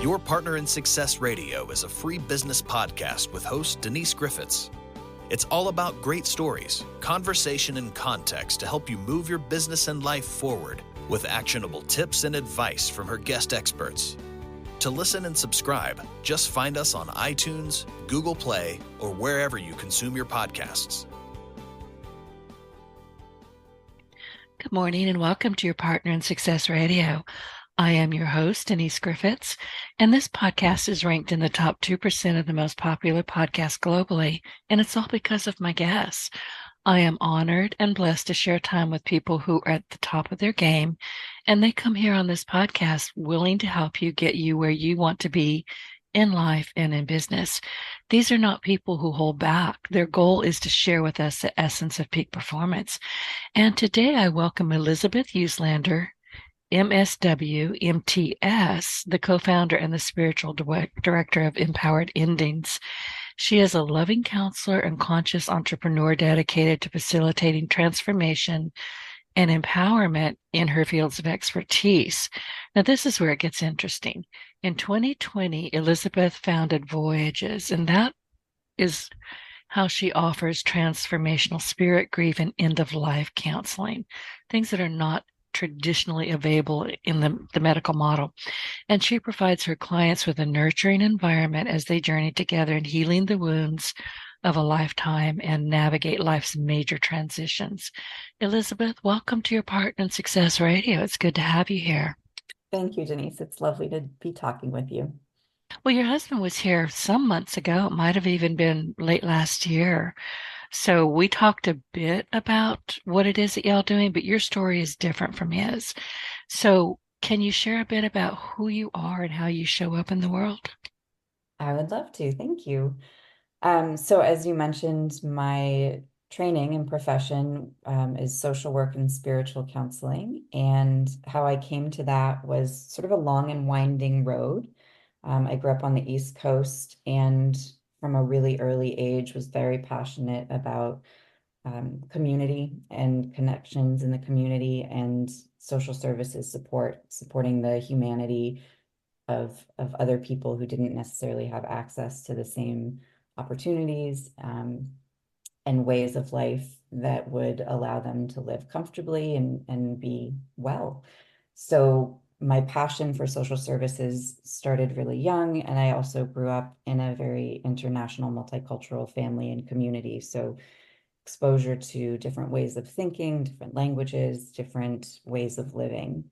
Your Partner in Success Radio is a free business podcast with host Denise Griffitts. It's all about great stories, conversation, and context to help you move your business and life forward with actionable tips and advice from her guest experts. To listen and subscribe, just find us on iTunes, Google Play, or wherever you consume your podcasts. Good morning and welcome to Your Partner in Success Radio. I am your host, Denise Griffitts, and this podcast is ranked in the top 2% of the most popular podcasts globally, and it's all because of my guests. I am honored and blessed to share time with people who are at the top of their game, and they come here on this podcast willing to help you get you where you want to be in life and in business. These are not people who hold back. Their goal is to share with us the essence of peak performance. And today I welcome Elizabeth Uslander, MSW, MTS, the co-founder and the spiritual director of Empowered Endings. She is a loving counselor and conscious entrepreneur dedicated to facilitating transformation and empowerment in her fields of expertise. Now, this is where it gets interesting. In 2020, Elizabeth founded Voyages, and that is how she offers transformational spirit, grief, and end-of-life counseling, things that are not traditionally available in the medical model. And she provides her clients with a nurturing environment as they journey together in healing the wounds of a lifetime and navigate life's major transitions. Elizabeth, welcome to Your Partner in Success Radio. It's good to have you here. Thank you, Denise. It's lovely to be talking with you. Well, your husband was here some months ago. It might have even been late last year. So we talked a bit about what it is that y'all doing, but your story is different from his. So can you share a bit about who you are and how you show up in the world? I would love to. Thank you. So as you mentioned, my training and profession is social work and spiritual counseling. And how I came to that was sort of a long and winding road. I grew up on the East Coast and from a really early age was very passionate about community and connections in the community and social services supporting the humanity of other people who didn't necessarily have access to the same opportunities and ways of life that would allow them to live comfortably and be well. So my passion for social services started really young, and I also grew up in a very international, multicultural family and community. So exposure to different ways of thinking, different languages, different ways of living.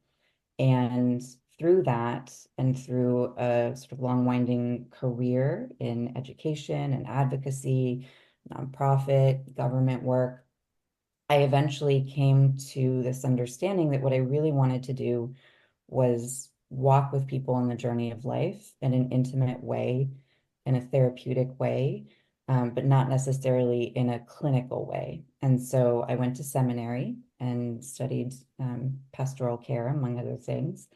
And through that, and through a sort of long winding career in education and advocacy, nonprofit, government work, I eventually came to this understanding that what I really wanted to do was walk with people on the journey of life in an intimate way, in a therapeutic way, but not necessarily in a clinical way. And so I went to seminary and studied pastoral care, among other things,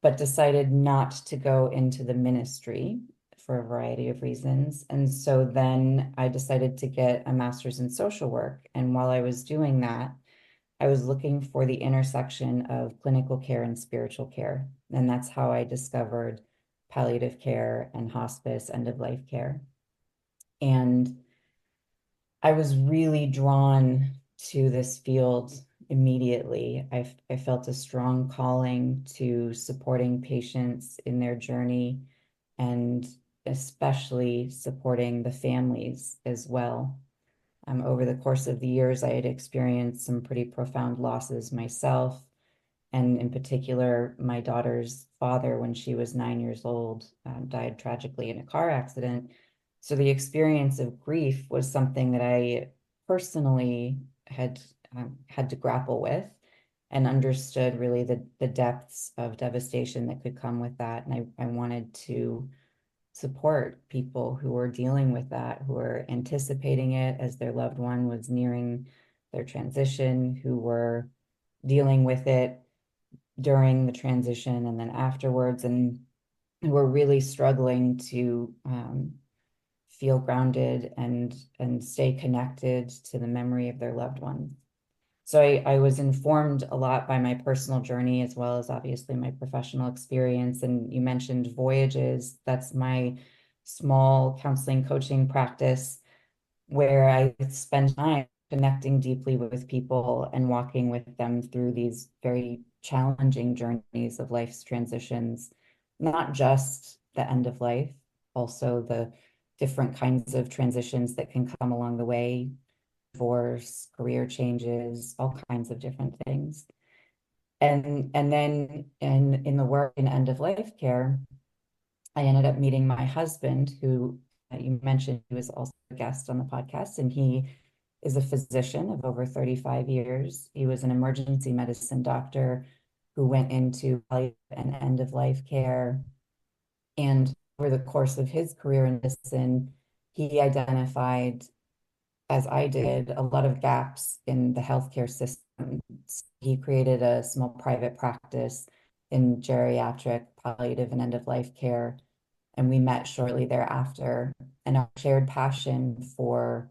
but decided not to go into the ministry for a variety of reasons. And so then I decided to get a master's in social work. And while I was doing that, I was looking for the intersection of clinical care and spiritual care. And that's how I discovered palliative care and hospice, end-of-life care. And I was really drawn to this field immediately. I felt a strong calling to supporting patients in their journey and especially supporting the families as well. Over the course of the years, I had experienced some pretty profound losses myself. And in particular, my daughter's father, when she was 9 years old, died tragically in a car accident. So the experience of grief was something that I personally had to grapple with and understood really the depths of devastation that could come with that. And I wanted to support people who were dealing with that, who were anticipating it as their loved one was nearing their transition, who were dealing with it during the transition and then afterwards, and who were really struggling to feel grounded and stay connected to the memory of their loved one. So I was informed a lot by my personal journey as well as obviously my professional experience. And you mentioned Voyages. That's my small counseling coaching practice where I spend time connecting deeply with people and walking with them through these very challenging journeys of life's transitions, not just the end of life, also the different kinds of transitions that can come along the way, divorce, career changes, all kinds of different things. And then in the work in end of life care, I ended up meeting my husband, who you mentioned, he was also a guest on the podcast, and he is a physician of over 35 years. He was an emergency medicine doctor who went into life and end of life care. And over the course of his career in medicine, he identified, as I did, a lot of gaps in the healthcare system. He created a small private practice in geriatric, palliative, and end of life care. And we met shortly thereafter. And our shared passion for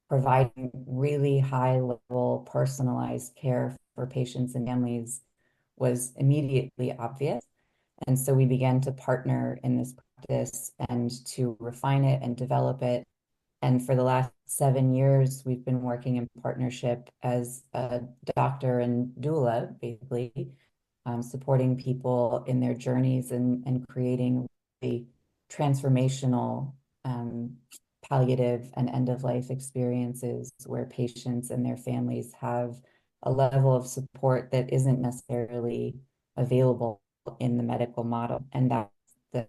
providing really high level personalized care for patients and families was immediately obvious. And so we began to partner in this practice and to refine it and develop it. And for the last 7 years, we've been working in partnership as a doctor and doula, basically, supporting people in their journeys and creating a transformational palliative and end-of-life experiences where patients and their families have a level of support that isn't necessarily available in the medical model. And that's the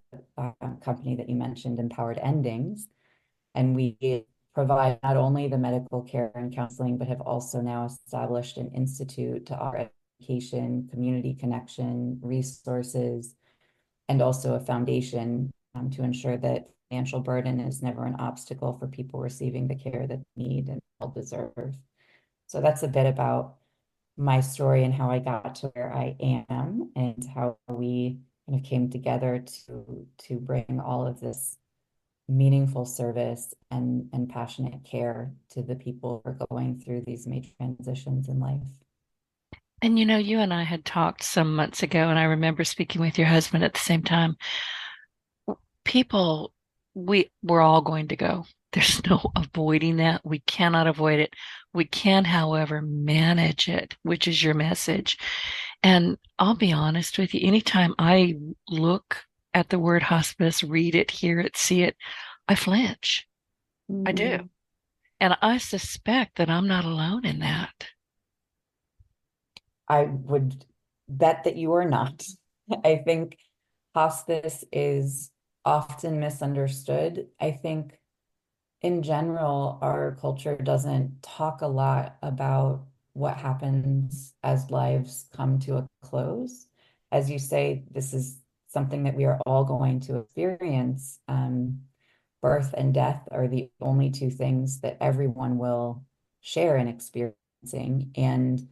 company that you mentioned, Empowered Endings. And we provide not only the medical care and counseling, but have also now established an institute to offer education, community connection, resources, and also a foundation to ensure that financial burden is never an obstacle for people receiving the care that they need and all deserve. So that's a bit about my story and how I got to where I am and how we kind of came together to bring all of this meaningful service and passionate care to the people who are going through these major transitions in life. And you and I had talked some months ago, and I remember speaking with your husband at the same time. People, we're all going to go. There's no avoiding that. We cannot avoid it. We can, however, manage it, which is your message. And I'll be honest with you, anytime I look at the word hospice, read it, hear it, see it, I flinch. I do. Mhm. And I suspect that I'm not alone in that. I would bet that you are not. I think hospice is often misunderstood. I think in general, our culture doesn't talk a lot about what happens as lives come to a close. As you say, this is something that we are all going to experience. Birth and death are the only two things that everyone will share in experiencing. And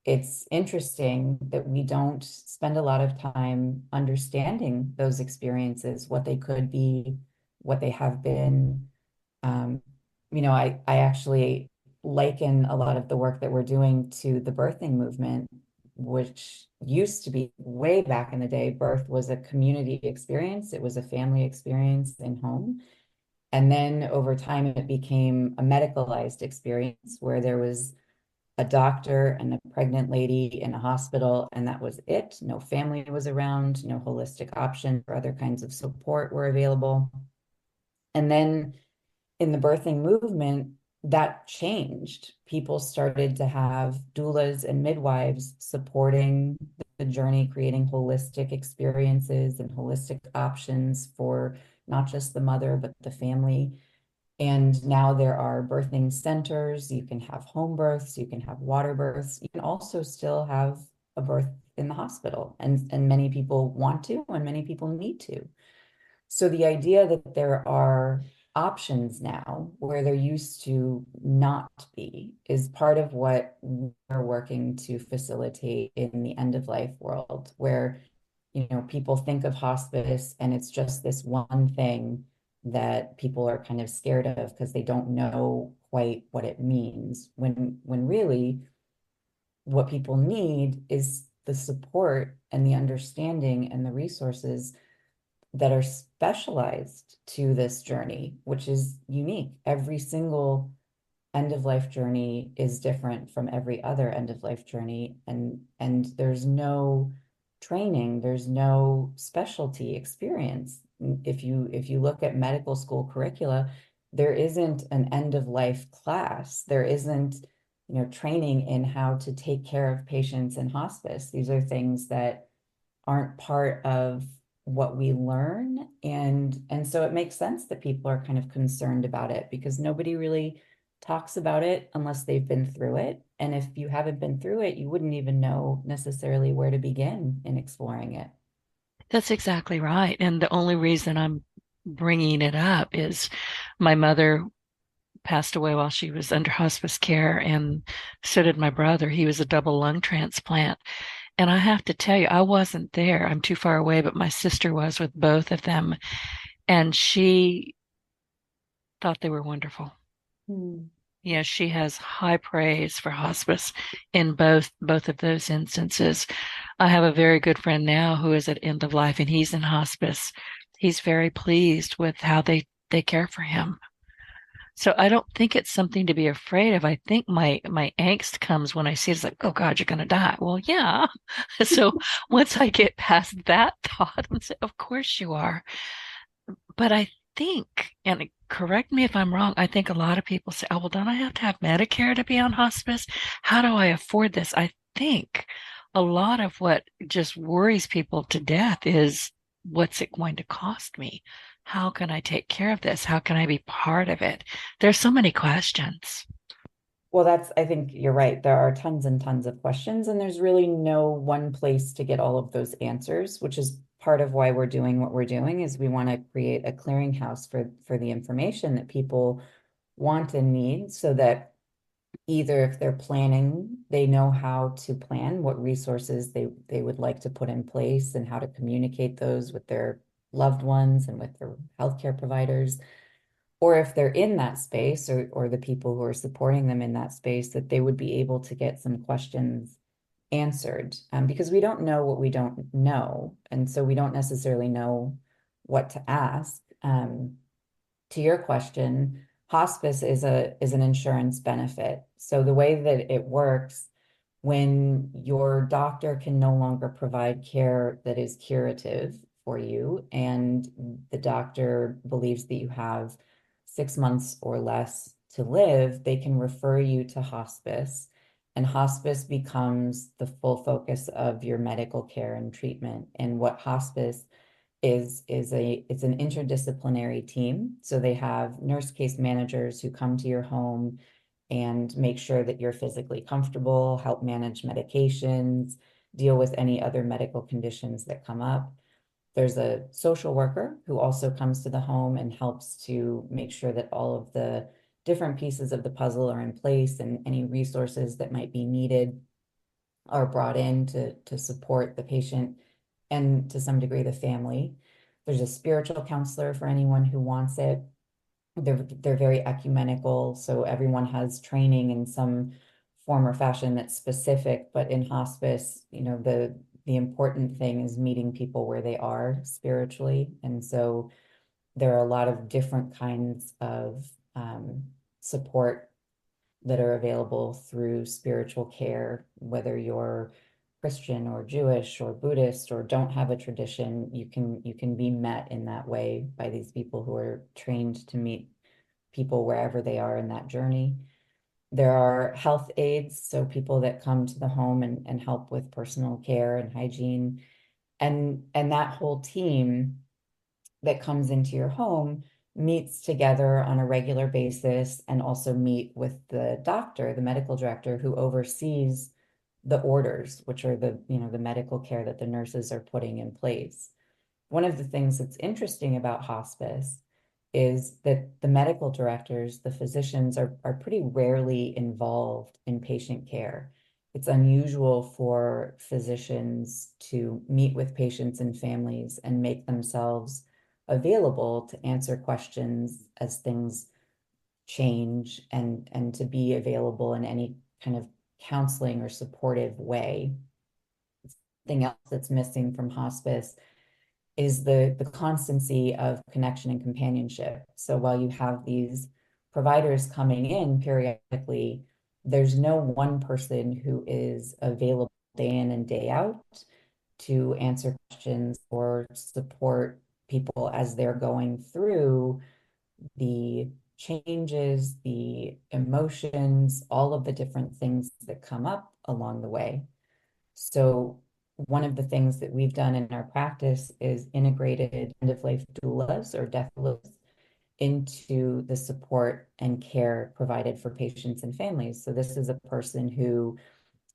it's interesting that we don't spend a lot of time understanding those experiences, what they could be, what they have been. Um, I actually liken a lot of the work that we're doing to the birthing movement, which used to be way back in the day. Birth was a community experience, it was a family experience in home. And then over time, it became a medicalized experience where there was a doctor and a pregnant lady in a hospital, and that was it. No family was around, no holistic option or other kinds of support were available. And then in the birthing movement, that changed. People started to have doulas and midwives supporting the journey, creating holistic experiences and holistic options for not just the mother, but the family. And now there are birthing centers. You can have home births, you can have water births. You can also still have a birth in the hospital. And many people want to, and many people need to. So the idea that there are options now where there used to not be is part of what we're working to facilitate in the end of life world, where people think of hospice and it's just this one thing that people are kind of scared of because they don't know quite what it means when really what people need is the support and the understanding and the resources that are specialized to this journey, which is unique. Every single end of life journey is different from every other end of life journey, and there's no training, there's no specialty experience. If you look at medical school curricula, there isn't an end of life class. There isn't, training in how to take care of patients in hospice. These are things that aren't part of what we learn, and so it makes sense that people are kind of concerned about it, because nobody really talks about it unless they've been through it. And if you haven't been through it, you wouldn't even know necessarily where to begin in exploring it. That's exactly right. And the only reason I'm bringing it up is my mother passed away while she was under hospice care, and so did my brother. He was a double lung transplant. And I have to tell you, I wasn't there. I'm too far away, but my sister was with both of them, and she thought they were wonderful. Hmm. Yeah, she has high praise for hospice in both of those instances. I have a very good friend now who is at end of life, and he's in hospice. He's very pleased with how they care for him. So I don't think it's something to be afraid of. I think my angst comes when I see it's like, oh God, you're gonna die. Well, yeah. So once I get past that thought, I'm saying, of course you are. But I think, and correct me if I'm wrong, I think a lot of people say, oh, well, don't I have to have Medicare to be on hospice? How do I afford this? I think a lot of what just worries people to death is, what's it going to cost me? How can I take care of this? How can I be part of it? There's so many questions. Well, I think you're right. There are tons and tons of questions, and there's really no one place to get all of those answers, which is part of why we're doing what we're doing, is we want to create a clearinghouse for the information that people want and need, so that either if they're planning, they know how to plan, what resources they would like to put in place, and how to communicate those with their loved ones and with their healthcare providers. Or if they're in that space, or the people who are supporting them in that space, that they would be able to get some questions answered, because we don't know what we don't know. And so we don't necessarily know what to ask. To your question, hospice is an insurance benefit. So the way that it works, when your doctor can no longer provide care that is curative for you, and the doctor believes that you have 6 months or less to live, they can refer you to hospice. And hospice becomes the full focus of your medical care and treatment. And what hospice it's an interdisciplinary team. So they have nurse case managers who come to your home and make sure that you're physically comfortable, help manage medications, deal with any other medical conditions that come up. There's a social worker who also comes to the home and helps to make sure that all of the different pieces of the puzzle are in place, and any resources that might be needed are brought in to support the patient and to some degree the family. There's a spiritual counselor for anyone who wants it. They're very ecumenical, so everyone has training in some form or fashion that's specific. But in hospice, the important thing is meeting people where they are spiritually, and so there are a lot of different kinds of support that are available through spiritual care, whether you're Christian or Jewish or Buddhist or don't have a tradition. You can be met in that way by these people who are trained to meet people wherever they are in that journey. There are health aides, so people that come to the home and help with personal care and hygiene. And that whole team that comes into your home meets together on a regular basis, and also meet with the doctor, the medical director, who oversees the orders, which are the medical care that the nurses are putting in place. One of the things that's interesting about hospice is that the medical directors, the physicians, are pretty rarely involved in patient care. It's unusual for physicians to meet with patients and families and make themselves available to answer questions as things change, and to be available in any kind of counseling or supportive way. Something else that's missing from hospice is the constancy of connection and companionship. So while you have these providers coming in periodically, there's no one person who is available day in and day out to answer questions or support people as they're going through the changes, the emotions, all of the different things that come up along the way. So one of the things that we've done in our practice is integrated end-of-life doulas or death doulas into the support and care provided for patients and families. So this is a person who,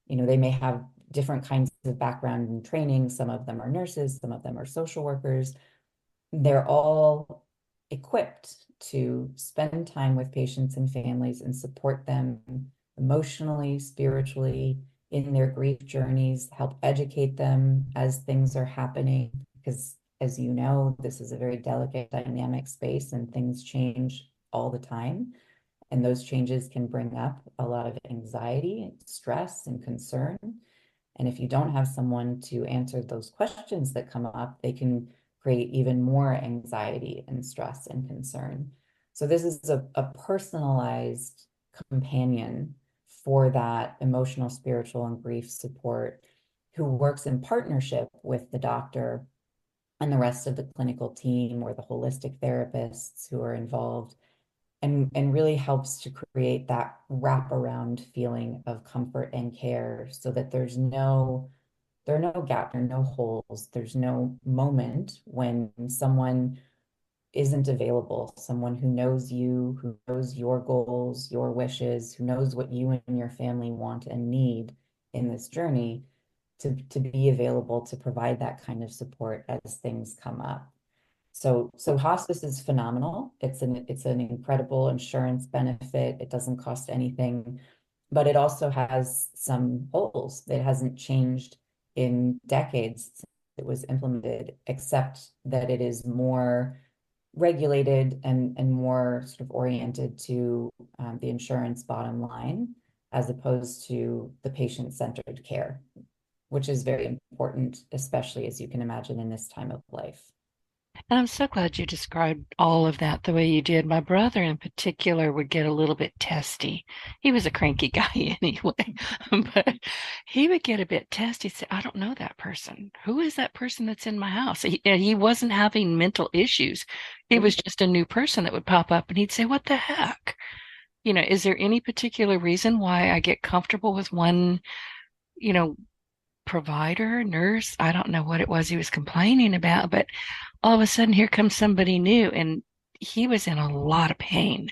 they may have different kinds of background and training. Some of them are nurses, some of them are social workers. They're all equipped to spend time with patients and families and support them emotionally, spiritually, in their grief journeys, help educate them as things are happening. Because as you know, this is a very delicate, dynamic space and things change all the time. And those changes can bring up a lot of anxiety, stress, and concern. And if you don't have someone to answer those questions that come up, they can create even more anxiety and stress and concern. So this is a personalized companion for that emotional, spiritual, and grief support who works in partnership with the doctor and the rest of the clinical team or the holistic therapists who are involved, and really helps to create that wraparound feeling of comfort and care so that there are no gaps, there are no holes, there's no moment when someone isn't available, someone who knows you, who knows your goals, your wishes, who knows what you and your family want and need in this journey, to be available to provide that kind of support as things come up. So hospice is phenomenal. It's an incredible insurance benefit. It doesn't cost anything, but it also has some holes. It hasn't changed in decades since it was implemented, except that it is more regulated and more sort of oriented to the insurance bottom line, as opposed to the patient-centered care, which is very important, especially as you can imagine in this time of life. And I'm so glad you described all of that the way you did. My brother in particular would get a little bit testy. He was a cranky guy anyway, but he would get a bit testy. He'd say, I don't know that person. Who is that person that's in my house? He wasn't having mental issues. It was just a new person that would pop up and he'd say, what the heck? Is there any particular reason why I get comfortable with one, you know, provider, nurse? I don't know what it was he was complaining about, but all of a sudden here comes somebody new and he was in a lot of pain.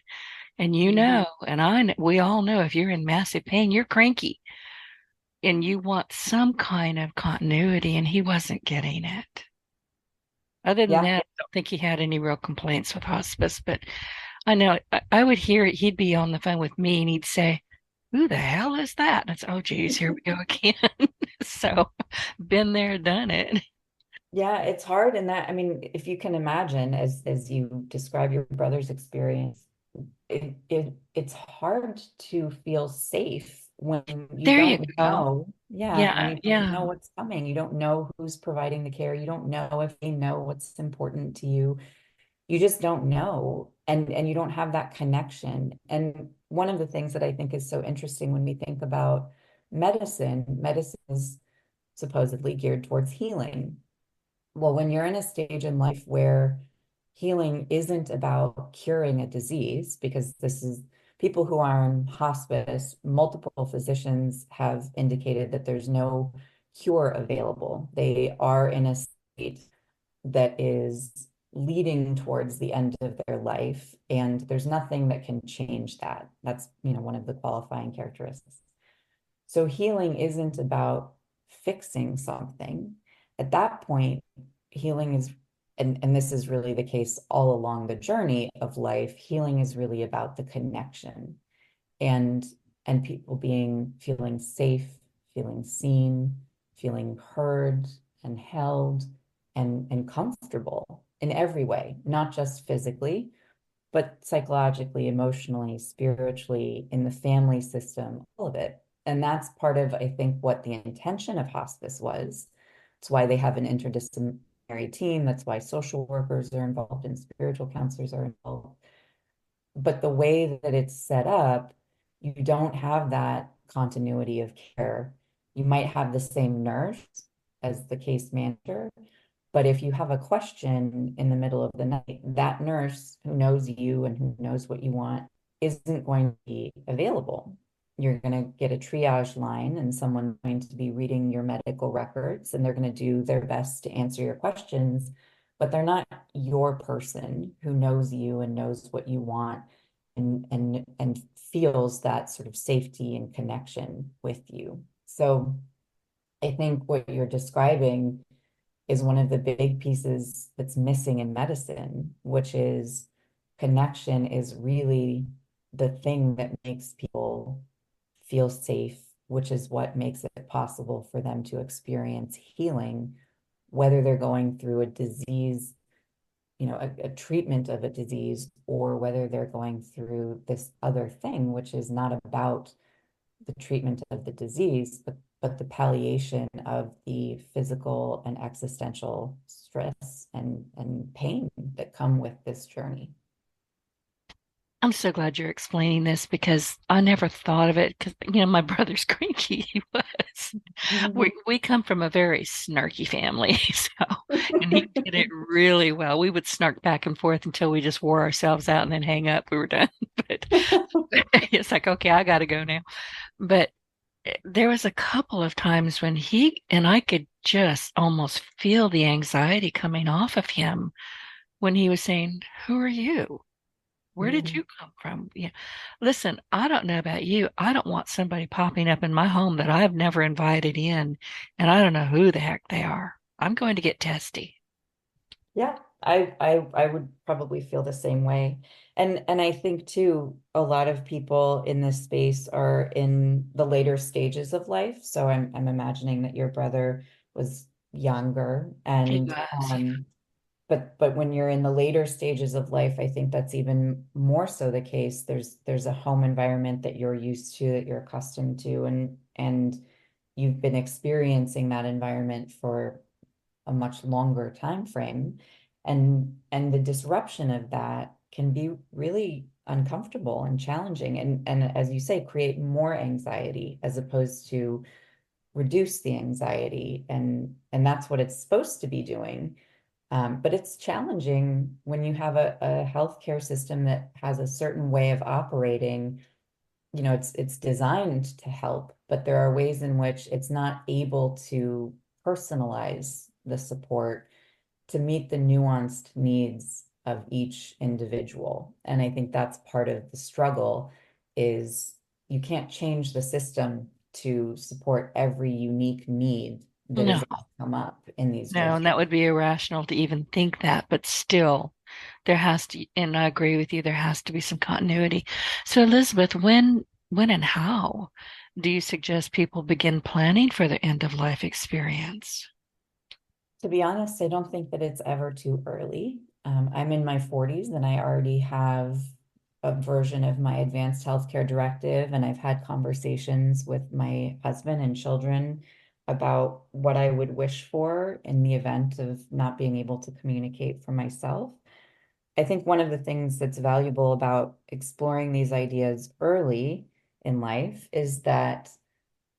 And and I know, we all know if you're in massive pain, you're cranky and you want some kind of continuity, and he wasn't getting it. Other than Yeah. that, I don't think he had any real complaints with hospice, but I know I would hear it. He'd be on the phone with me and he'd say, who the hell is that? And it's, oh, geez, here we go again. So been there, done it. Yeah, it's hard. And that, I mean, if you can imagine, as you describe your brother's experience, it's hard to feel safe when you There you don't go. know. Yeah, when Yeah, you don't yeah. know what's coming. You don't know who's providing the care. You don't know if they know what's important to you. You just don't know. And you don't have that connection. And one of the things that I think is so interesting when we think about medicine is supposedly geared towards healing. Well, when you're in a stage in life where healing isn't about curing a disease, because this is people who are in hospice, multiple physicians have indicated that there's no cure available. They are in a state that is leading towards the end of their life, and there's nothing that can change that. That's, one of the qualifying characteristics. So healing isn't about fixing something. At that point, healing is, and this is really the case all along the journey of life, healing is really about the connection and people feeling safe, feeling seen, feeling heard and held and comfortable in every way, not just physically, but psychologically, emotionally, spiritually, in the family system, all of it. And that's part of, I think, what the intention of hospice was. It's why they have an interdisciplinary team. That's why social workers are involved and spiritual counselors are involved. But the way that it's set up, you don't have that continuity of care. You might have the same nurse as the case manager, but if you have a question in the middle of the night, that nurse who knows you and who knows what you want isn't going to be available. You're going to get a triage line and someone's going to be reading your medical records and they're going to do their best to answer your questions, but they're not your person who knows you and knows what you want and feels that sort of safety and connection with you. So I think what you're describing is one of the big pieces that's missing in medicine, which is connection is really the thing that makes people feel safe, which is what makes it possible for them to experience healing, whether they're going through a disease, a treatment of a disease, or whether they're going through this other thing, which is not about the treatment of the disease, but the palliation of the physical and existential stress and pain that come with this journey. I'm so glad you're explaining this because I never thought of it because, my brother's cranky. He was. We come from a very snarky family. So, and he did it really well. We would snark back and forth until we just wore ourselves out and then hang up. We were done. But it's like, okay, I got to go now. But there was a couple of times when he and I could just almost feel the anxiety coming off of him when he was saying, "Who are you? Where did you come from?" Yeah. Listen, I don't know about you. I don't want somebody popping up in my home that I've never invited in, and I don't know who the heck they are. I'm going to get testy. Yeah, I would probably feel the same way. And I think too, a lot of people in this space are in the later stages of life. So I'm imagining that your brother was younger He and was. but when you're in the later stages of life, I think that's even more so the case. There's a home environment that you're used to, that you're accustomed to, and you've been experiencing that environment for a much longer time frame. And the disruption of that can be really uncomfortable and challenging and as you say, create more anxiety as opposed to reduce the anxiety. And that's what it's supposed to be doing. But it's challenging when you have a healthcare system that has a certain way of operating. It's designed to help, but there are ways in which it's not able to personalize the support to meet the nuanced needs of each individual. And I think that's part of the struggle is you can't change the system to support every unique need that is No, going to come up in these no, and that would be irrational to even think that, but still, there has to, and I agree with you, there has to be some continuity. So, Elizabeth, when and how do you suggest people begin planning for their end of life experience? To be honest, I don't think that it's ever too early. I'm in my 40s and I already have a version of my advanced healthcare directive, and I've had conversations with my husband and children about what I would wish for in the event of not being able to communicate for myself. I think one of the things that's valuable about exploring these ideas early in life is that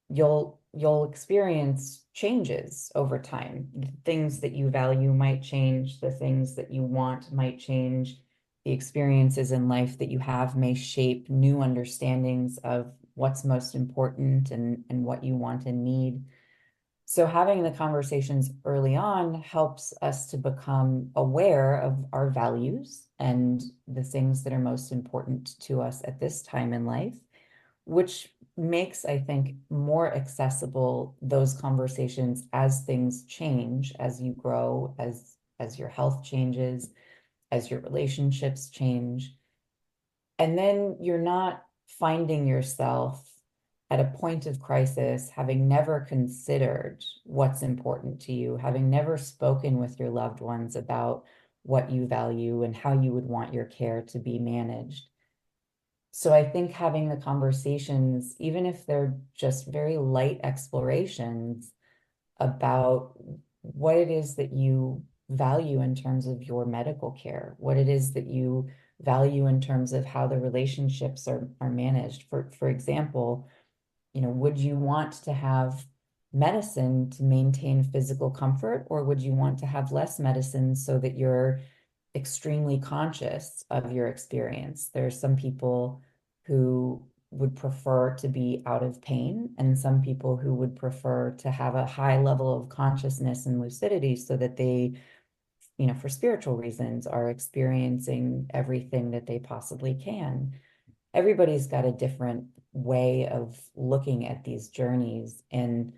you'll experience changes over time. The things that you value might change, the things that you want might change, the experiences in life that you have may shape new understandings of what's most important and what you want and need. So having the conversations early on helps us to become aware of our values and the things that are most important to us at this time in life, which makes, I think, more accessible those conversations as things change, as you grow, as your health changes, as your relationships change. And then you're not finding yourself at a point of crisis, having never considered what's important to you, having never spoken with your loved ones about what you value and how you would want your care to be managed. So I think having the conversations, even if they're just very light explorations about what it is that you value in terms of your medical care, what it is that you value in terms of how the relationships are managed. For example, would you want to have medicine to maintain physical comfort, or would you want to have less medicine so that you're extremely conscious of your experience? There are some people who would prefer to be out of pain, and some people who would prefer to have a high level of consciousness and lucidity so that they, for spiritual reasons, are experiencing everything that they possibly can. Everybody's got a different way of looking at these journeys. And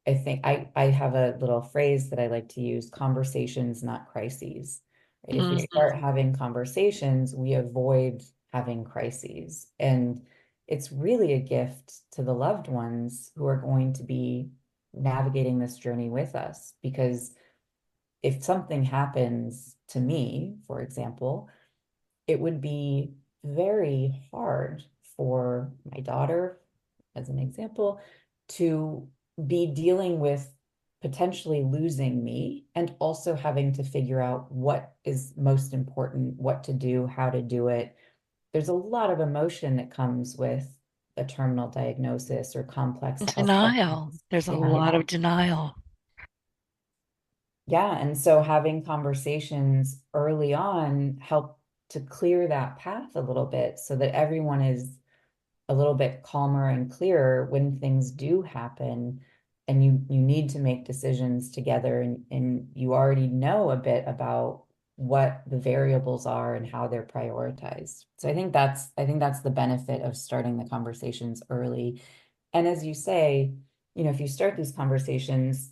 I think I have a little phrase that I like to use: conversations, not crises. Right? If we start having conversations, we avoid having crises. And it's really a gift to the loved ones who are going to be navigating this journey with us. Because if something happens to me, for example, it would be very hard for my daughter, as an example, to be dealing with potentially losing me and also having to figure out what is most important, what to do, how to do it. There's a lot of emotion that comes with a terminal diagnosis or complex health Denial. problems. There's a Yeah. lot of denial. Yeah, and so having conversations early on help to clear that path a little bit so that everyone is a little bit calmer and clearer when things do happen, and you need to make decisions together, and you already know a bit about what the variables are and how they're prioritized. So I think that's the benefit of starting the conversations early. And as you say, if you start these conversations,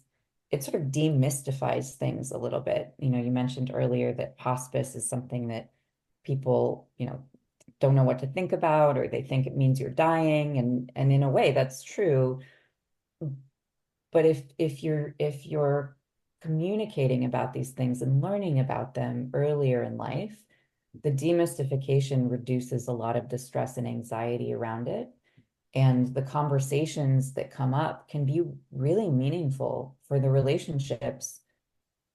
it sort of demystifies things a little bit. You mentioned earlier that hospice is something that people, don't know what to think about, or they think it means you're dying. And in a way, that's true. But if you're communicating about these things and learning about them earlier in life, the demystification reduces a lot of the stress and anxiety around it. And the conversations that come up can be really meaningful for the relationships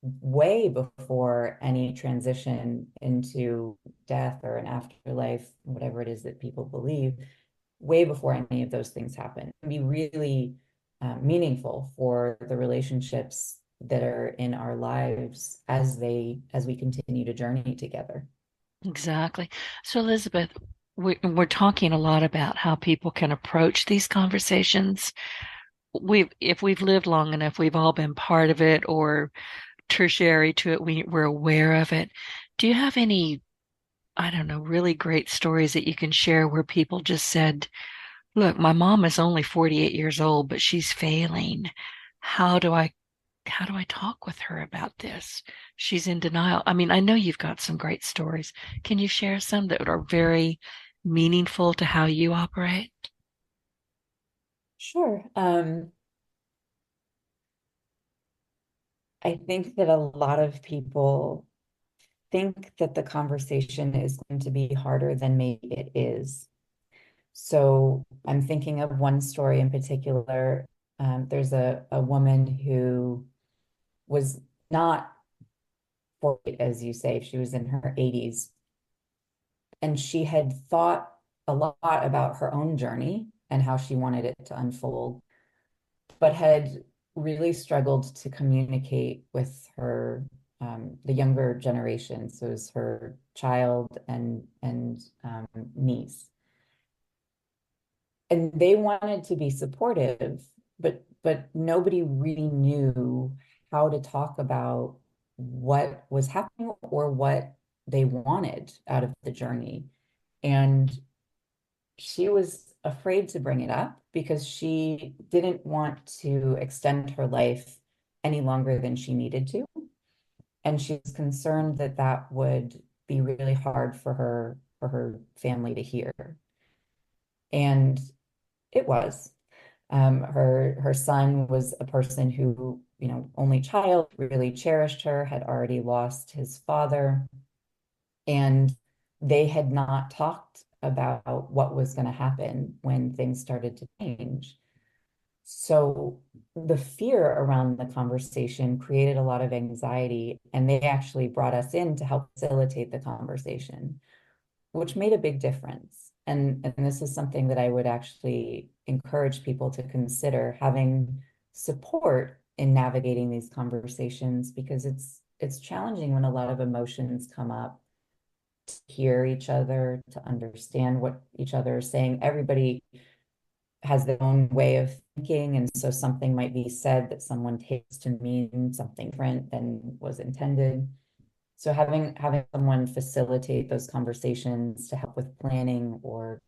way before any transition into death or an afterlife, whatever it is that people believe, way before any of those things happen. It can be really meaningful for the relationships that are in our lives as we continue to journey together. Exactly. So, Elizabeth, we're talking a lot about how people can approach these conversations. If we've lived long enough, we've all been part of it or tertiary to it. We're aware of it. Do you have any, I don't know, really great stories that you can share where people just said, look, my mom is only 48 years old, but she's failing. How do I how do I talk with her about this? She's in denial. I mean, I know you've got some great stories. Can you share some that are very meaningful to how you operate? Sure. I think that a lot of people think that the conversation is going to be harder than maybe it is. So I'm thinking of one story in particular. There's a woman who was not 40, as you say, she was in her 80s, and she had thought a lot about her own journey and how she wanted it to unfold, but had really struggled to communicate with her the younger generation, so it was her child and niece. And they wanted to be supportive, but nobody really knew how to talk about what was happening or what they wanted out of the journey. And she was afraid to bring it up because she didn't want to extend her life any longer than she needed to. And she was concerned that that would be really hard for her family to hear. And it was. Her son was a person who, only child, really cherished her, had already lost his father, and they had not talked about what was going to happen when things started to change. So the fear around the conversation created a lot of anxiety, and they actually brought us in to help facilitate the conversation, which made a big difference. And this is something that I would actually encourage people to consider, having support in navigating these conversations, because it's challenging when a lot of emotions come up, to hear each other, to understand what each other is saying. Everybody has their own way of thinking, and so something might be said that someone takes to mean something different than was intended. So having someone facilitate those conversations to help with planning, or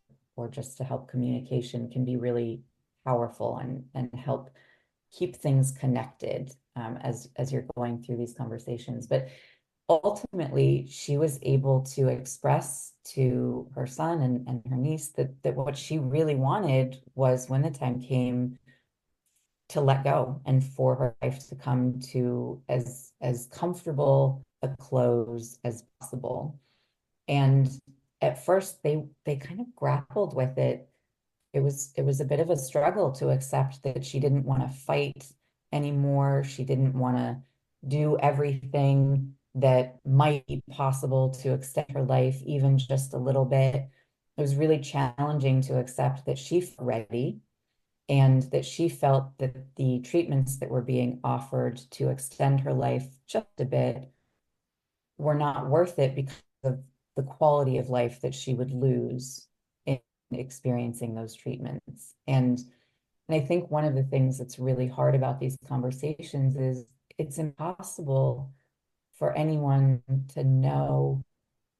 just to help communication, can be really powerful, and help keep things connected, as you're going through these conversations. But ultimately, she was able to express to her son and her niece that what she really wanted was, when the time came, to let go, and for her life to come to as comfortable a close as possible. And at first they kind of grappled with it. It was a bit of a struggle to accept that she didn't want to fight anymore. She didn't want to do everything that might be possible to extend her life even just a little bit. It was really challenging to accept that she felt ready, and that she felt that the treatments that were being offered to extend her life just a bit were not worth it, because of the quality of life that she would lose in experiencing those treatments. And I think one of the things that's really hard about these conversations is it's impossible for anyone to know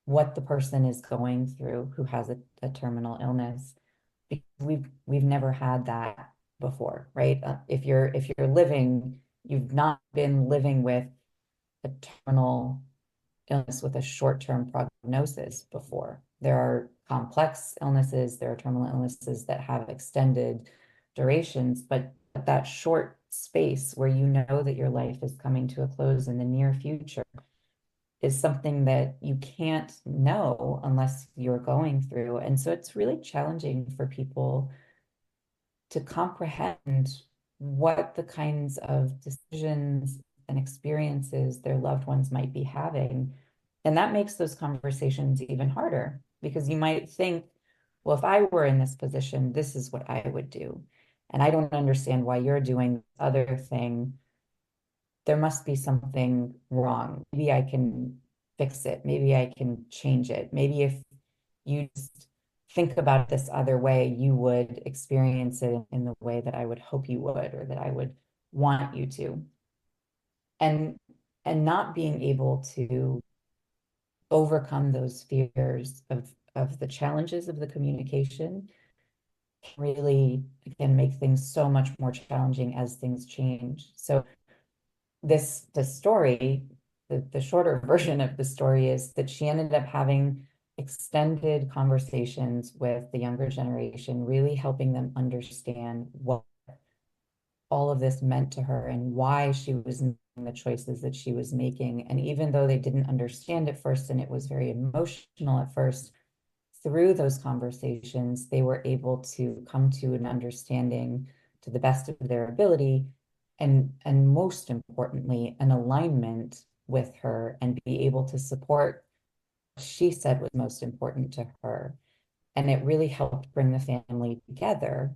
what the person is going through who has a terminal illness, because we've never had that before, right? If you're living, you've not been living with a terminal illness with a short-term prognosis before. There are complex illnesses, there are terminal illnesses that have extended durations, but that short space where you know that your life is coming to a close in the near future is something that you can't know unless you're going through. And so it's really challenging for people to comprehend what the kinds of decisions and experiences their loved ones might be having. And that makes those conversations even harder, because you might think, well, if I were in this position, this is what I would do. And I don't understand why you're doing this other thing. There must be something wrong. Maybe I can fix it. Maybe I can change it. Maybe if you just think about this other way, you would experience it in the way that I would hope you would, or that I would want you to. And not being able to overcome those fears of the challenges of the communication really can make things so much more challenging as things change. So the story, the shorter version of the story, is that she ended up having extended conversations with the younger generation, really helping them understand what all of this meant to her and why she was making the choices that she was making. And even though they didn't understand at first, and it was very emotional at first, through those conversations, they were able to come to an understanding to the best of their ability, and most importantly, an alignment with her, and be able to support what she said was most important to her. And it really helped bring the family together,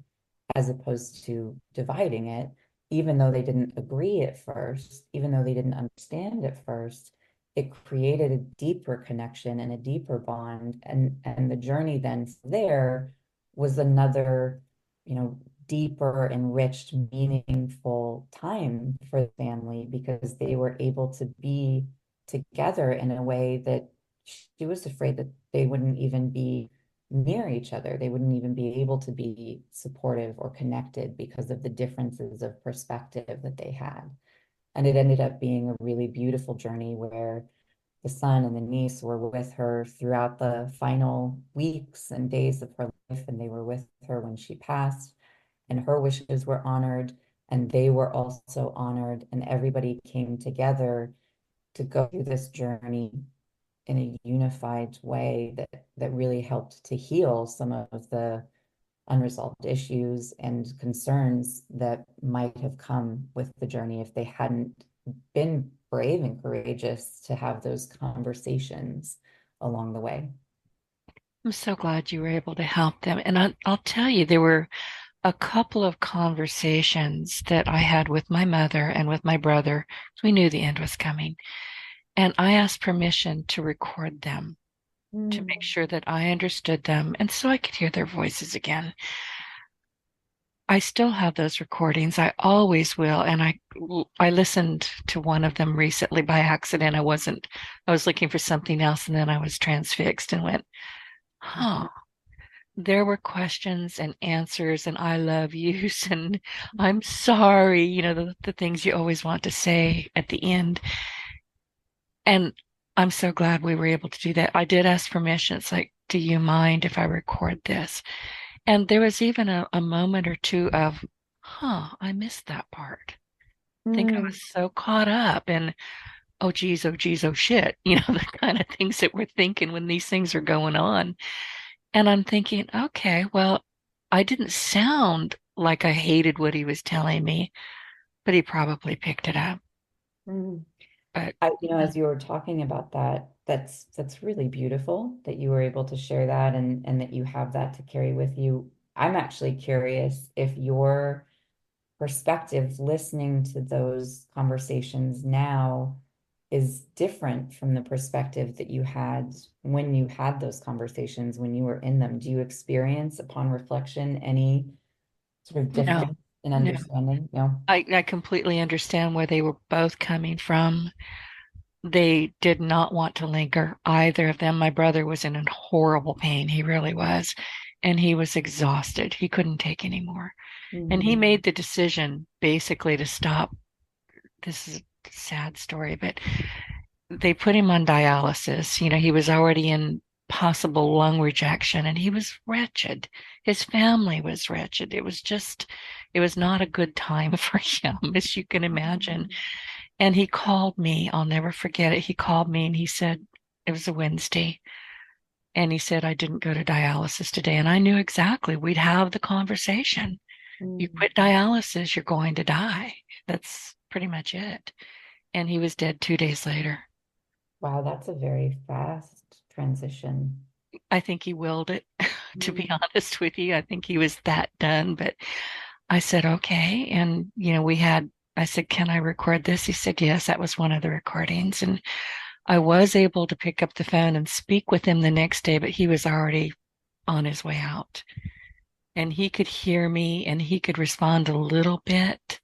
as opposed to dividing it, even though they didn't agree at first, even though they didn't understand at first. It created a deeper connection and a deeper bond. And the journey then from there was another, deeper, enriched, meaningful time for the family, because they were able to be together in a way that she was afraid that they wouldn't even be near each other. They wouldn't even be able to be supportive or connected because of the differences of perspective that they had. And it ended up being a really beautiful journey, where the son and the niece were with her throughout the final weeks and days of her life, and they were with her when she passed, and her wishes were honored, and they were also honored, and everybody came together to go through this journey in a unified way that really helped to heal some of the unresolved issues and concerns that might have come with the journey if they hadn't been brave and courageous to have those conversations along the way. I'm so glad you were able to help them. And I'll tell you, there were a couple of conversations that I had with my mother and with my brother. We knew the end was coming. And I asked permission to record them to make Mm. sure that I understood them and so I could hear their voices again. I still have those recordings. I always will. And I listened to one of them recently by accident. I was looking for something else and then I was transfixed and went, huh. There were questions and answers and I love yous and I'm sorry, the things you always want to say at the end. And I'm so glad we were able to do that. I did ask permission. It's like, do you mind if I record this? And there was even a moment or two of, I missed that part. I think I Mm. was so caught up in, oh geez, oh shit, the kind of things that we're thinking when these things are going on. And I'm thinking, okay, well, I didn't sound like I hated what he was telling me, but he probably picked it up. Mm. But As you were talking about that, that's really beautiful that you were able to share that and that you have that to carry with you. I'm actually curious if your perspective listening to those conversations now is different from the perspective that you had when you had those conversations, when you were in them. Do you experience, upon reflection, any sort of no, difference in no, understanding? No. I completely understand where they were both coming from. They did not want to linger, either of them. My brother was in horrible pain. He really was. And he was exhausted. He couldn't take any more. And he Mm. made the decision basically to stop. This is a sad story, but they put him on dialysis. He was already in possible lung rejection and he was wretched. His family was wretched. It was not a good time for him, as you can imagine. And he called me. I'll never forget it. He called me and he said, it was a Wednesday. And he said, I didn't go to dialysis today. And I knew exactly we'd have the conversation. You Mm. quit dialysis, you're going to die. That's pretty much it. And he was dead 2 days later. Wow, that's a very fast transition. I think he willed it, to be Mm. honest with you. I think he was that done. But I said, okay. And, I said, can I record this? He said, yes, that was one of the recordings. And I was able to pick up the phone and speak with him the next day, but he was already on his way out. And he could hear me and he could respond a little bit.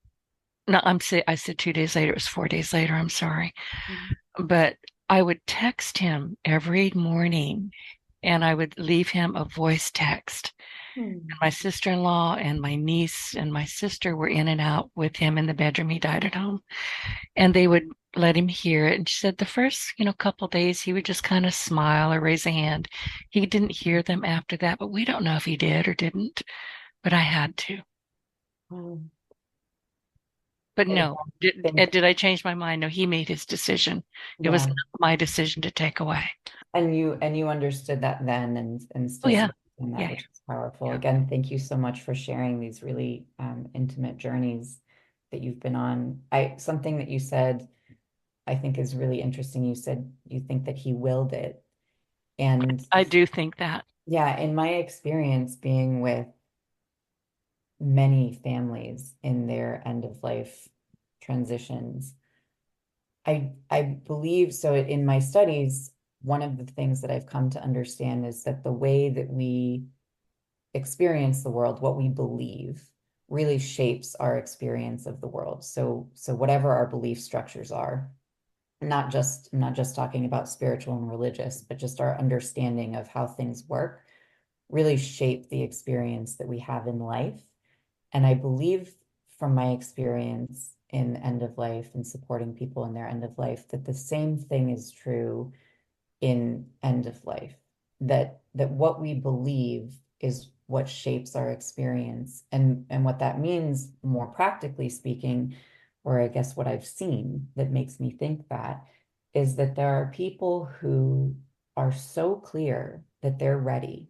No, I said 2 days later. It was 4 days later. I'm sorry. Mm. But I would text him every morning and I would leave him a voice text. And Mm. my sister-in-law and my niece and my sister were in and out with him in the bedroom. He died at home. And they would let him hear it. And she said the first, couple of days he would just kind of smile or raise a hand. He didn't hear them after that, but we don't know if he did or didn't. But I had to. Mm. But Again, no, thank did I change my mind? No, he made his decision. It was yeah. not my decision to take away. And you understood that then and Oh still yeah, stand in that, yeah, which is powerful. yeah. Again, thank you so much for sharing these really intimate journeys that you've been on. Something that you said I think is really interesting. You said you think that he willed it. And I do think that. yeah, in my experience being with many families in their end of life transitions, I believe so. In my studies, one of the things that I've come to understand is that the way that we experience the world, what we believe, really shapes our experience of the world. So whatever our belief structures are, not just talking about spiritual and religious, but just our understanding of how things work, really shape the experience that we have in life. And I believe from my experience in end of life and supporting people in their end of life that the same thing is true in end of life, that what we believe is what shapes our experience. And what that means, more practically speaking, or I guess what I've seen that makes me think that is that there are people who are so clear that they're ready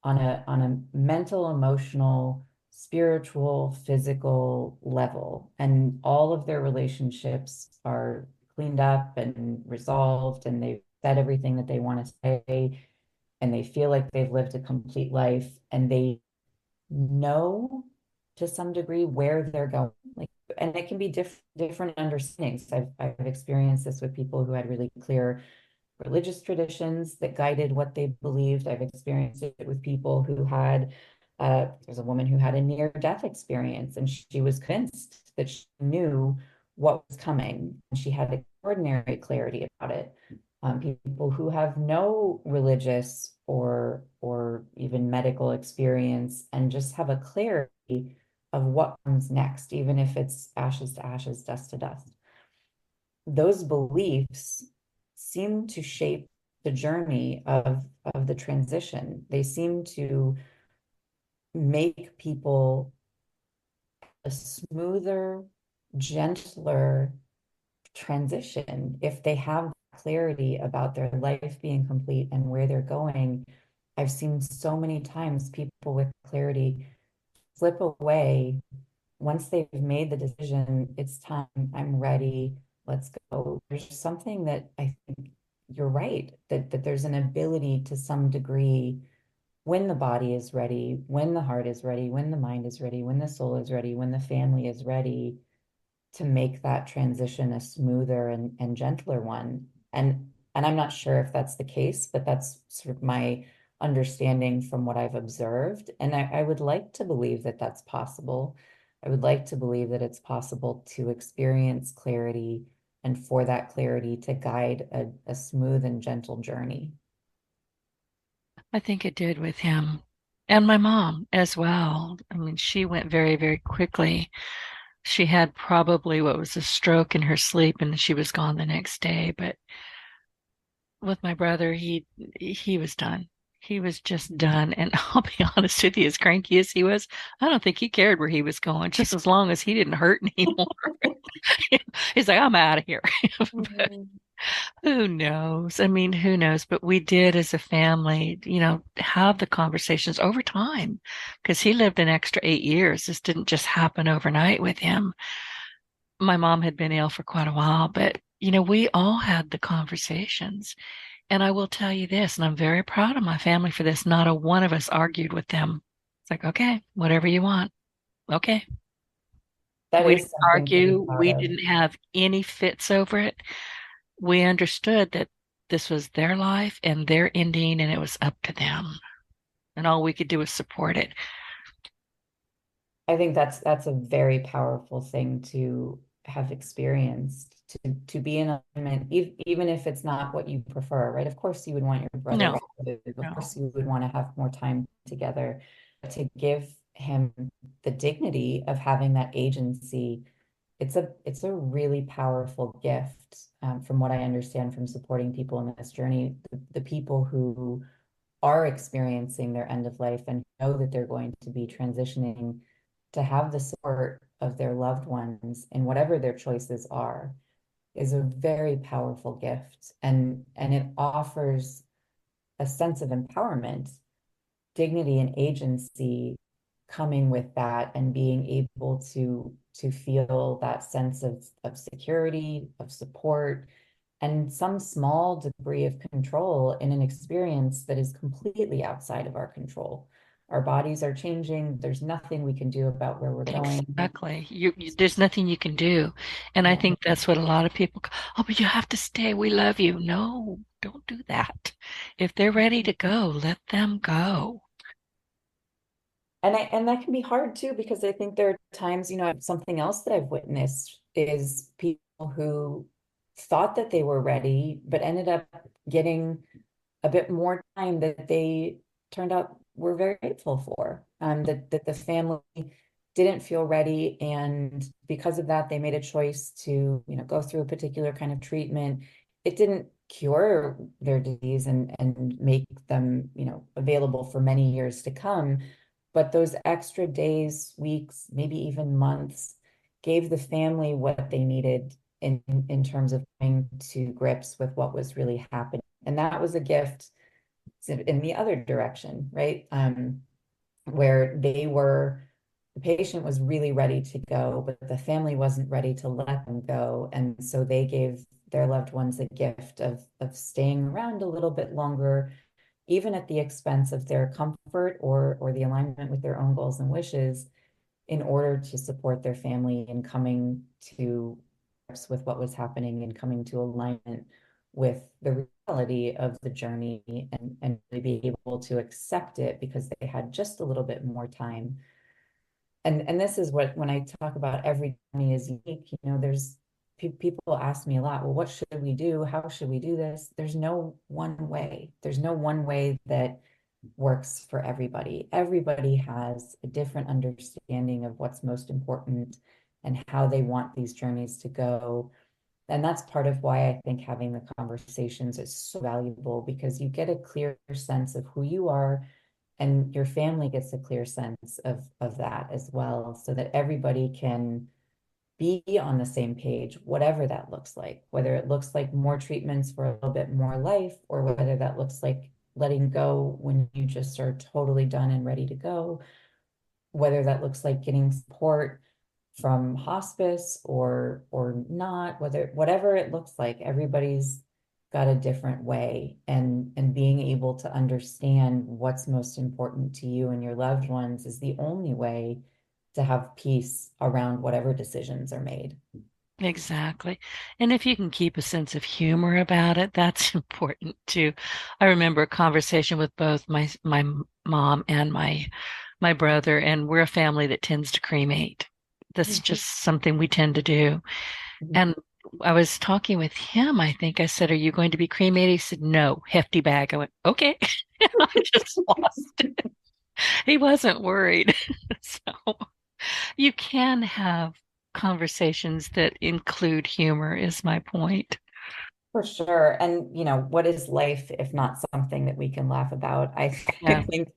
on a mental, emotional, spiritual, physical level, and all of their relationships are cleaned up and resolved, and they've said everything that they want to say, and they feel like they've lived a complete life, and they know to some degree where they're going. Like, and it can be different understandings. I've experienced this with people who had really clear religious traditions that guided what they believed. I've experienced it with people who had, there's a woman who had a near-death experience, and she was convinced that she knew what was coming, and she had extraordinary clarity about it. People who have no religious or even medical experience and just have a clarity of what comes next, even if it's ashes to ashes, dust to dust. Those beliefs seem to shape the journey of the transition. They seem to make people a smoother, gentler transition if they have clarity about their life being complete and where they're going. I've seen so many times people with clarity slip away once they've made the decision, it's time, I'm ready, let's go. There's something that I think you're right, that there's an ability to some degree when the body is ready, when the heart is ready, when the mind is ready, when the soul is ready, when the family is ready, to make that transition a smoother and gentler one. And I'm not sure if that's the case, but that's sort of my understanding from what I've observed. And I would like to believe that that's possible. I would like to believe that it's possible to experience clarity and for that clarity to guide a smooth and gentle journey. I think it did with him and my mom as well. I mean, she went very, very quickly. She had probably what was a stroke in her sleep and she was gone the next day. But with my brother, he was done. He was just done. And I'll be honest with you, as cranky as he was, I don't think he cared where he was going, just as long as he didn't hurt anymore. He's like, I'm out of here. But who knows? I mean, who knows? But we did as a family, have the conversations over time because he lived an extra 8 years. This didn't just happen overnight with him. My mom had been ill for quite a while, but we all had the conversations. And I will tell you this, and I'm very proud of my family for this. Not a one of us argued with them. It's like, okay, whatever you want. Okay. That We is didn't something to be argue. proud We of. didn't have any fits over it. We understood that this was their life and their ending, and it was up to them. And all we could do was support it. I think that's a very powerful thing to have experienced, to be in alignment, even if it's not what you prefer, right? Of course, you would want your brother No, to live. Of no. course, you would want to have more time together. But to give him the dignity of having that agency, it's a really powerful gift. From what I understand from supporting people in this journey, the people who are experiencing their end of life and know that they're going to be transitioning, to have the support of their loved ones in whatever their choices are is a very powerful gift, and it offers a sense of empowerment, dignity and agency coming with that, and being able to feel that sense of security, of support, and some small degree of control in an experience that is completely outside of our control. Our bodies are changing. There's nothing we can do about where we're going. Exactly. There's nothing you can do. And I Yeah. think that's what a lot of people, oh, but you have to stay. We love you. No, don't do that. If they're ready to go, let them go. And that can be hard too, because I think there are times, something else that I've witnessed is people who thought that they were ready, but ended up getting a bit more time that they turned out were very grateful for. That the family didn't feel ready, and because of that, they made a choice to, go through a particular kind of treatment. It didn't cure their disease and make them, available for many years to come. But those extra days, weeks, maybe even months gave the family what they needed in terms of coming to grips with what was really happening. And that was a gift in the other direction, right? Where the patient was really ready to go, but the family wasn't ready to let them go. And so they gave their loved ones a gift of staying around a little bit longer, even at the expense of their comfort or the alignment with their own goals and wishes, in order to support their family in coming to grips with what was happening and coming to alignment with the reality of the journey, and really be able to accept it because they had just a little bit more time. And this is what, when I talk about every journey is unique, there's people ask me a lot, well, what should we do? How should we do this? There's no one way. There's no one way that works for everybody. Everybody has a different understanding of what's most important and how they want these journeys to go. And that's part of why I think having the conversations is so valuable, because you get a clear sense of who you are, and your family gets a clear sense of that as well, so that everybody can be on the same page, whatever that looks like, whether it looks like more treatments for a little bit more life, or whether that looks like letting go when you just are totally done and ready to go, whether that looks like getting support from hospice or not, whatever it looks like, everybody's got a different way, and being able to understand what's most important to you and your loved ones is the only way to have peace around whatever decisions are made. Exactly. And if you can keep a sense of humor about it, that's important too. I remember a conversation with both my mom and my brother, and we're a family that tends to cremate. This is just something we tend to do. And I was talking with him. I think I said, "Are you going to be cremated?" He said, "No, hefty bag." I went, "Okay." I just lost it. He wasn't worried. So you can have conversations that include humor, is my point. For sure. And, what is life if not something that we can laugh about? I Yeah. think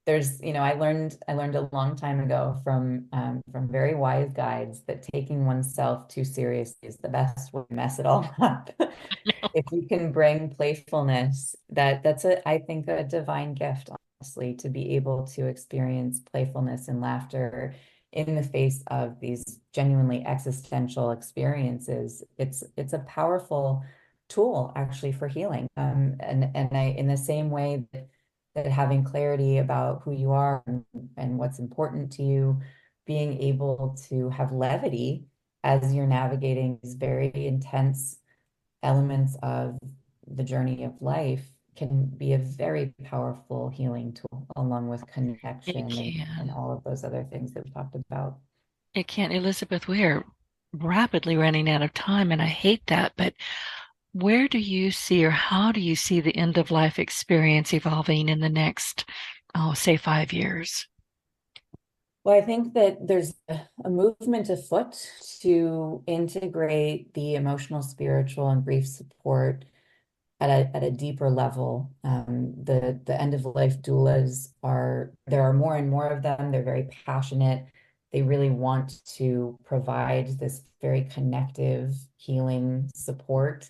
there's, I learned a long time ago from very wise guides that taking oneself too seriously is the best way to mess it all up. If we can bring playfulness, that's I think a divine gift, honestly, to be able to experience playfulness and laughter in the face of these genuinely existential experiences. It's a powerful tool actually for healing. And I, in the same way that having clarity about who you are and what's important to you, being able to have levity as you're navigating these very intense elements of the journey of life can be a very powerful healing tool, along with It connection and can. all of those other things that we talked about. It can. Elizabeth, we are rapidly running out of time, and I hate that. But where do you see, or how do you see the end of life experience evolving in the next, oh, say 5 years? Well, I think that there's a movement afoot to integrate the emotional, spiritual, and grief support at a deeper level. The end of life doulas there are more and more of them. They're very passionate. They really want to provide this very connective healing support.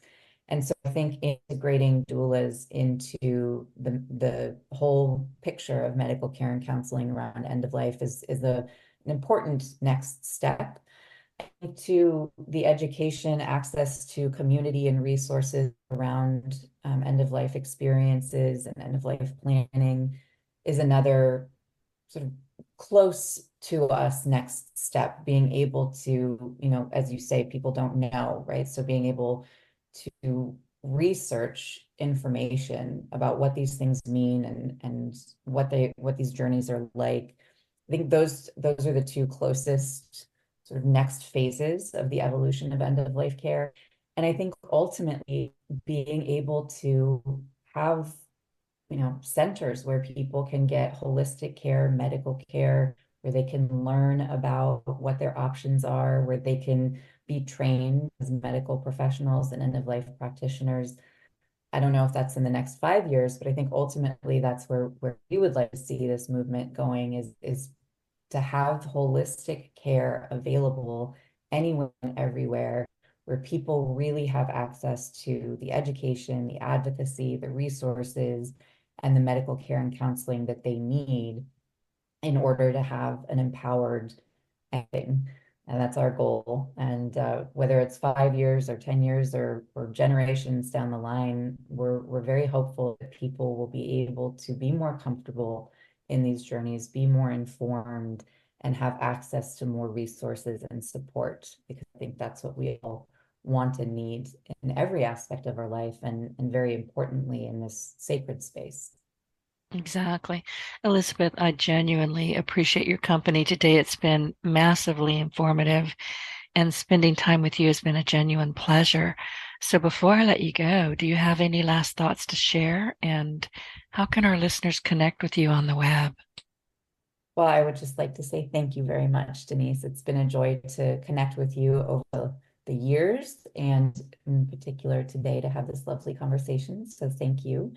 And so I think integrating doulas into the whole picture of medical care and counseling around end of life is an important next step to the education, access to community and resources around end of life experiences and end of life planning is another sort of close to us next step. Being able to, as you say, people don't know, right? So being able to research information about what these things mean and what these journeys are like. I think those are the two closest sort of next phases of the evolution of end of life care. And I think ultimately being able to have, centers where people can get holistic care, medical care, where they can learn about what their options are, where they can be trained as medical professionals and end of life practitioners. I don't know if that's in the next 5 years, but I think ultimately that's where we would like to see this movement going, is to have holistic care available anywhere and everywhere, where people really have access to the education, the advocacy, the resources, and the medical care and counseling that they need in order to have an empowered ending. And that's our goal. And whether it's 5 years or 10 years or generations down the line, we're very hopeful that people will be able to be more comfortable in these journeys, be more informed, and have access to more resources and support, because I think that's what we all want and need in every aspect of our life, and very importantly in this sacred space. Exactly. Elizabeth, I genuinely appreciate your company today. It's been massively informative, and spending time with you has been a genuine pleasure. So before I let you go, do you have any last thoughts to share? And how can our listeners connect with you on the web? Well, I would just like to say thank you very much, Denise. It's been a joy to connect with you over the years, and in particular today to have this lovely conversation. So thank you.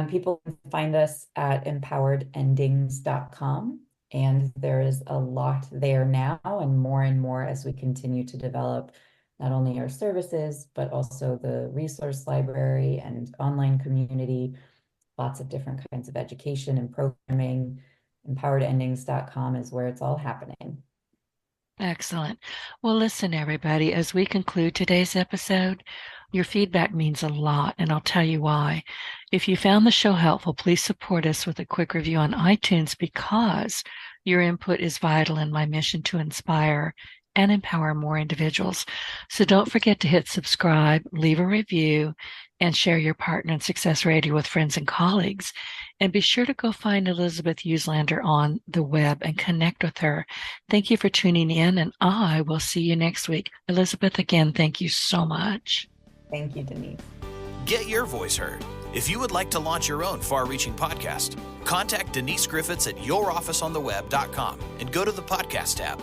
People can find us at empoweredendings.com, and there is a lot there now and more as we continue to develop not only our services, but also the resource library and online community, lots of different kinds of education and programming. Empoweredendings.com is where it's all happening. Excellent. Well, listen, everybody, as we conclude today's episode, your feedback means a lot, and I'll tell you why. If you found the show helpful, please support us with a quick review on iTunes, because your input is vital in my mission to inspire and empower more individuals. So don't forget to hit subscribe, leave a review, and share your Partner in Success Radio with friends and colleagues. And be sure to go find Elizabeth Uslander on the web and connect with her. Thank you for tuning in, and I will see you next week. Elizabeth, again, thank you so much. Thank you, Denise. Get your voice heard. If you would like to launch your own far-reaching podcast, contact Denise Griffitts at yourofficeontheweb.com and go to the podcast tab.